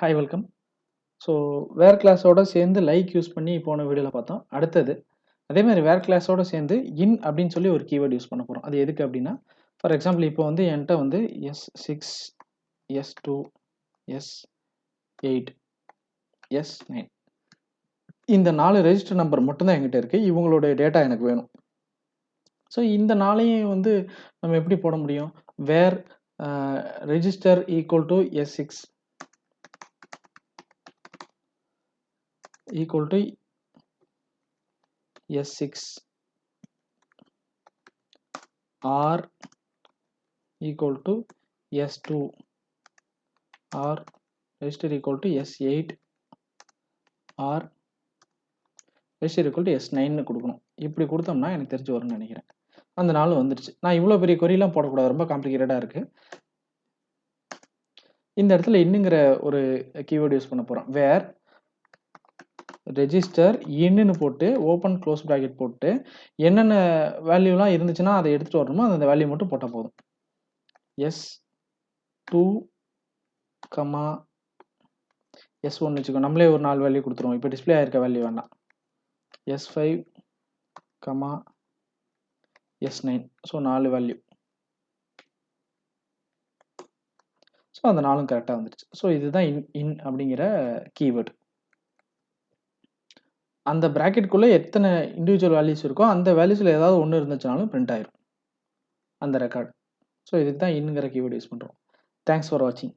Hi welcome. So where கிளாஸோட சேர்ந்து like use பண்ணி போன வீடியோவில் பார்த்தோம். அடுத்தது அதே மாதிரி வேர் கிளாஸோட சேர்ந்து இன் அப்படின்னு சொல்லி ஒரு கீவேர்டு யூஸ் பண்ண போகிறோம். அது எதுக்கு அப்படின்னா, ஃபார் எக்ஸாம்பிள் இப்போ வந்து என்கிட்ட வந்து S6, S2, S8, S9 இந்த 4 ரெஜிஸ்டர் நம்பர் மட்டும்தான் என்கிட்ட இருக்குது. இவங்களுடைய டேட்டா எனக்கு வேணும். ஸோ இந்த 4ஐயும் வந்து நம்ம எப்படி போட முடியும்? Where register equal to S6 equal to S6 or equal to S2 or register equal to S8 or register equal to S9 கொடுக்கணும். இப்படி கொடுத்தோம்னா எனக்கு தெரிஞ்சு வரும்னு நினைக்கிறேன். அந்த 4 வந்துருச்சு. நான் இவ்வளோ பெரிய கொரியெல்லாம் போடக்கூடாது, ரொம்ப காம்ப்ளிகேட்டடாக இருக்கு. இந்த இடத்துல இன்னுங்கிற ஒரு கீவேர்டு யூஸ் பண்ண போகிறோம். வேர் ரெஜிஸ்டர் இன்னுன்னு போட்டு ஓப்பன் க்ளோஸ் ப்ராக்கெட் போட்டு என்னென்ன வேல்யூலாம் இருந்துச்சுன்னா அதை எடுத்துகிட்டு வரணுமோ அந்த வேல்யூ மட்டும் போட்டால் போதும். S2, S1 வச்சுக்கோ, நம்மளே ஒரு 4 வேல்யூ கொடுத்துருவோம். இப்போ டிஸ்பிளே ஆயிருக்க வேல்யூ வேண்டாம். S5, S9 so 4 value. So அந்த 4ம் கரெக்டாக வந்துடுச்சு. ஸோ இதுதான் இன் அப்படிங்கிற கீவேர்டு. அந்த ப்ராக்கெட்டுக்குள்ளே எத்தனை இண்டிவிஜுவல் வேல்யூஸ் இருக்கோ அந்த வேல்யூஸில் ஏதாவது ஒன்று இருந்துச்சுனாலும் பிரிண்ட் ஆயிரும் அந்த ரெக்கார்டு. ஸோ இதுக்கு தான் இன்னுங்கிற கீவேர்டு யூஸ் பண்ணுறோம். தேங்க்ஸ் ஃபார் வாட்சிங்.